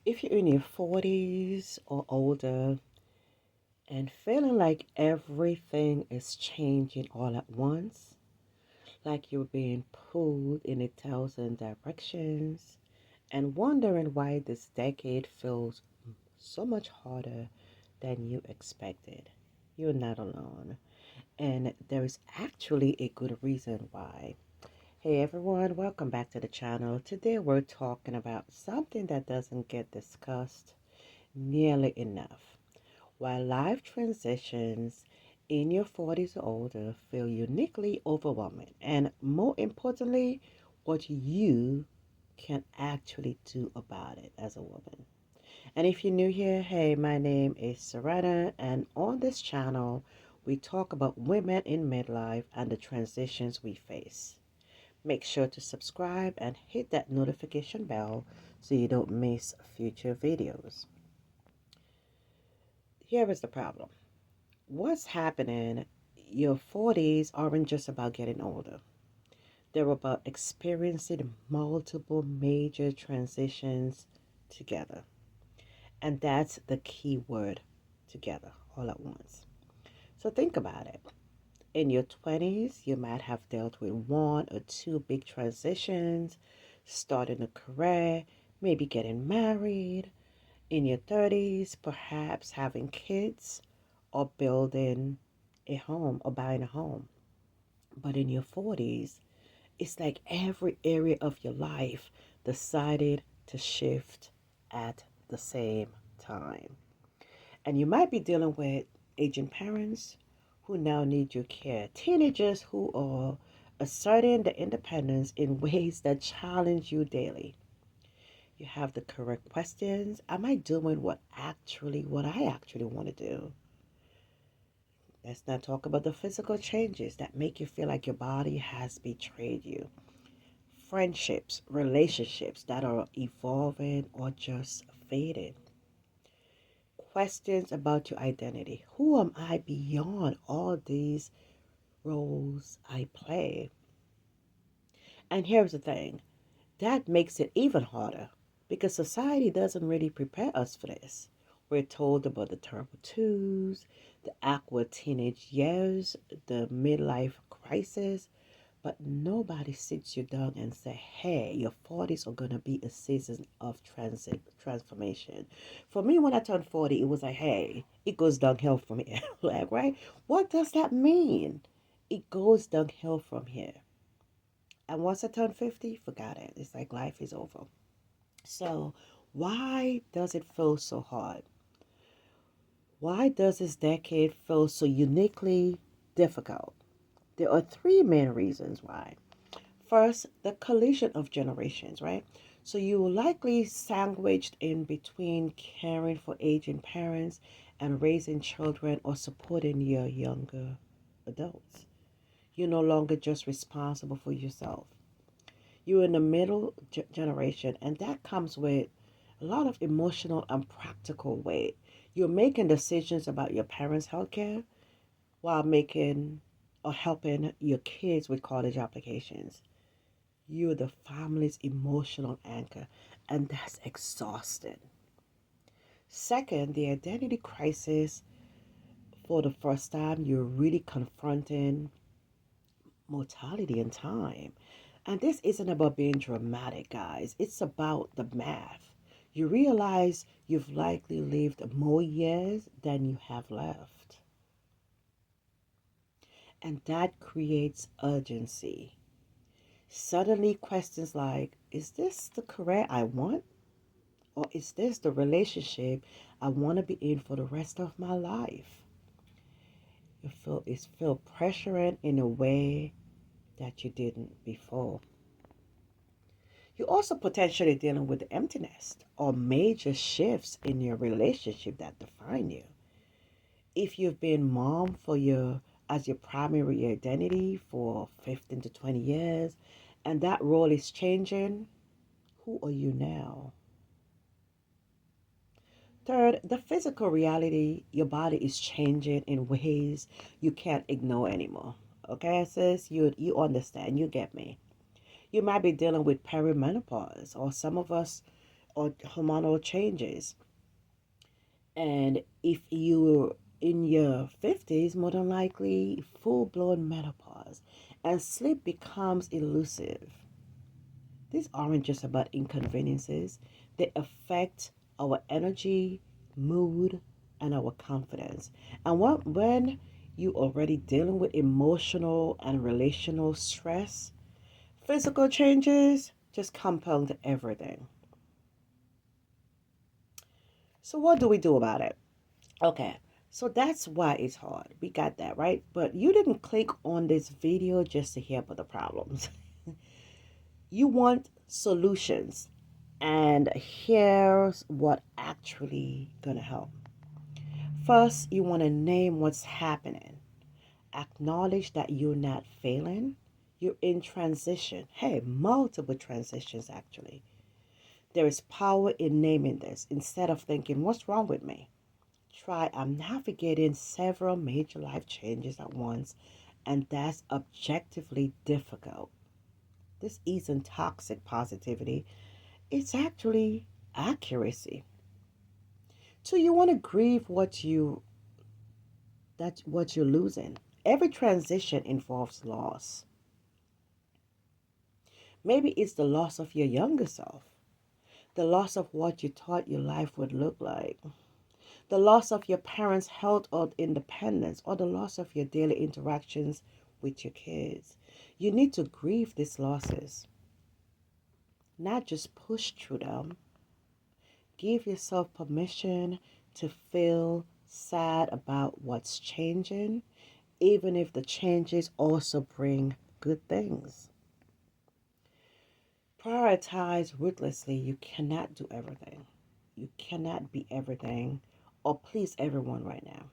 If you're in your 40s or older and feeling like everything is changing all at once, like you're being pulled in a thousand directions, and wondering why this decade feels so much harder than you expected, you're not alone. And there is actually a good reason why. Hey everyone, welcome back to the channel. Today we're talking about something that doesn't get discussed nearly enough. While life transitions in your 40s or older feel uniquely overwhelming, and more importantly, what you can actually do about it as a woman. And if you're new here, hey, my name is Serena, and on this channel, we talk about women in midlife and the transitions we face. Make sure to subscribe and hit that notification bell so you don't miss future videos. Here is the problem. What's happening? Your 40s aren't just about getting older. They're about experiencing multiple major transitions together. And that's the key word, together, all at once. So think about it. In your 20s, you might have dealt with one or two big transitions, starting a career, maybe getting married. In your 30s, perhaps having kids or building a home or buying a home. But in your 40s, it's like every area of your life decided to shift at the same time. And you might be dealing with aging parents who now need your care, teenagers who are asserting their independence in ways that challenge you daily. You have the correct questions. Am I doing what I actually want to do? Let's not talk about the physical changes that make you feel like your body has betrayed you. Friendships, relationships that are evolving or just fading. Questions about your identity. Who am I beyond all these roles I play? And here's the thing, that makes it even harder because society doesn't really prepare us for this. We're told about the terrible twos, the awkward teenage years, the midlife crisis, but nobody sits you down and say, hey, your 40s are going to be a season of transformation. For me, when I turned 40, it was like, hey, it goes downhill from here. Like, right? What does that mean? It goes downhill from here. And once I turned 50, forgot it. It's like life is over. So, why does it feel so hard? Why does this decade feel so uniquely difficult? There are three main reasons why. First, the collision of generations, right? So you will likely sandwiched in between caring for aging parents and raising children or supporting your younger adults. You're no longer just responsible for yourself. You're in the middle generation, and that comes with a lot of emotional and practical weight. You're making decisions about your parents' healthcare while making or helping your kids with college applications. You're the family's emotional anchor, and that's exhausting. Second, the identity crisis. For the first time, you're really confronting mortality and time. And this isn't about being dramatic, guys. It's about the math. You realize you've likely lived more years than you have left. And that creates urgency. Suddenly, questions like, is this the career I want? Or is this the relationship I want to be in for the rest of my life? It's feel pressuring in a way that you didn't before. You're also potentially dealing with emptiness or major shifts in your relationship that define you. If you've been mom for your as your primary identity for 15 to 20 years and that role is changing, who are you now? Third, the physical reality, your body is changing in ways you can't ignore anymore. Okay, sis, you understand, you get me. You might be dealing with perimenopause, or some of us or hormonal changes. And if you're in your 50s, more than likely full blown menopause, and sleep becomes elusive. These aren't just about inconveniences, they affect our energy, mood, and our confidence. And when you already dealing with emotional and relational stress, physical changes just compound everything. So what do we do about it? Okay, so that's why it's hard. We got that, right? But you didn't click on this video just to hear about the problems. You want solutions. And here's what actually gonna help. First, you want to name what's happening. Acknowledge that you're not failing. You're in transition. Hey, multiple transitions actually. There is power in naming this instead of thinking, what's wrong with me? Try, I'm navigating several major life changes at once, and that's objectively difficult. This isn't toxic positivity, it's actually accuracy. So you want to grieve what you're losing. Every transition involves loss. Maybe it's the loss of your younger self, the loss of what you thought your life would look like, the loss of your parents' health or independence, or the loss of your daily interactions with your kids. You need to grieve these losses, not just push through them. Give yourself permission to feel sad about what's changing, even if the changes also bring good things. Prioritize ruthlessly. You cannot do everything. You cannot be everything or please everyone right now.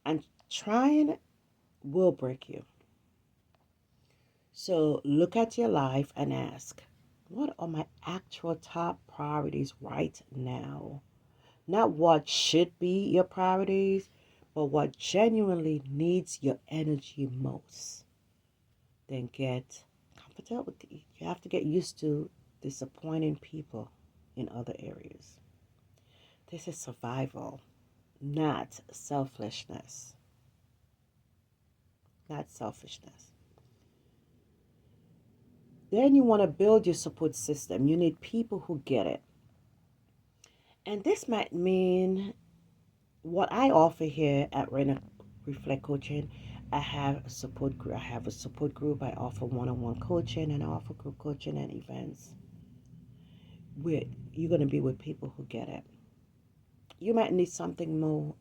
And trying will break you. So look at your life and ask, what are my actual top priorities right now? Not what should be your priorities, but what genuinely needs your energy most. Then get comfortable. You have to get used to disappointing people in other areas. This is survival, not selfishness. Not selfishness. Then you want to build your support system. You need people who get it. And this might mean what I offer here at Rena Reflect Coaching. I have a support group. I have a support group. I offer one-on-one coaching and I offer group coaching and events. With you're gonna be with people who get it. You might need something more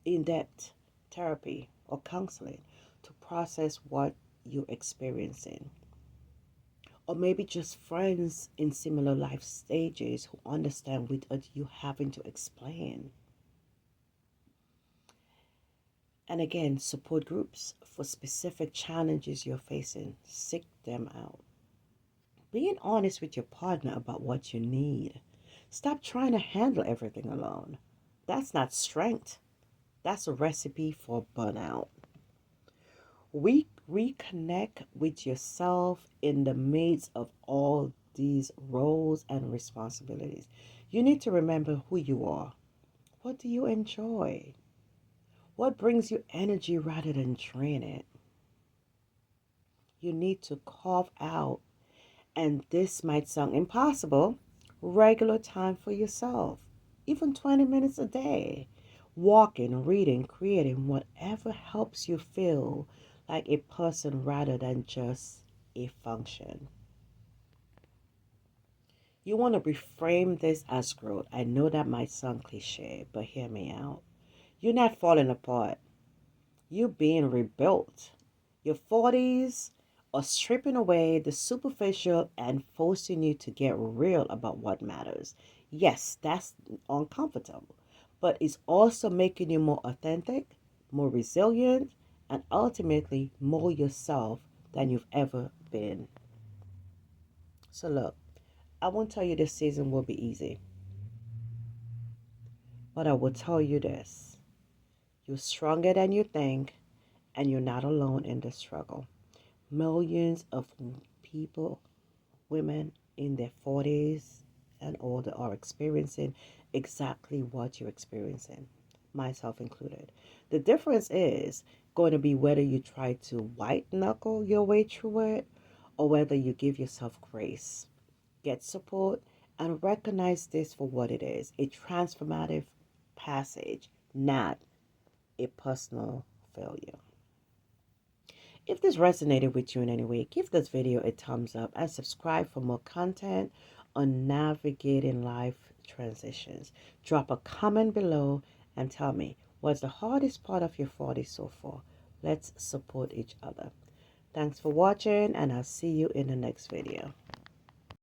in-depth therapy or counseling to process what you're experiencing. Or maybe just friends in similar life stages who understand without you having to explain. And again, support groups for specific challenges you're facing. Seek them out. Being honest with your partner about what you need. Stop trying to handle everything alone. That's not strength. That's a recipe for burnout. Reconnect with yourself in the midst of all these roles and responsibilities. You need to remember who you are. What do you enjoy? What brings you energy rather than drain it? You need to carve out, and this might sound impossible, regular time for yourself, even 20 minutes a day. Walking, reading, creating, whatever helps you feel like a person rather than just a function. You want to reframe this as growth. I know that might sound cliche, but hear me out. You're not falling apart. You're being rebuilt. Your 40s are stripping away the superficial and forcing you to get real about what matters. Yes, that's uncomfortable, but it's also making you more authentic, more resilient, and ultimately more yourself than you've ever been. So, look, I won't tell you this season will be easy, but I will tell you this: you're stronger than you think, and you're not alone in the struggle. Millions of people, women in their 40s and older are experiencing exactly what you're experiencing, myself included. The difference is going to be whether you try to white knuckle your way through it or whether you give yourself grace, get support, and recognize this for what it is, a transformative passage, not a personal failure. If this resonated with you in any way, give this video a thumbs up and subscribe for more content on navigating life transitions. Drop a comment below and tell me what's the hardest part of your 40s so far. Let's support each other. Thanks for watching, and I'll see you in the next video.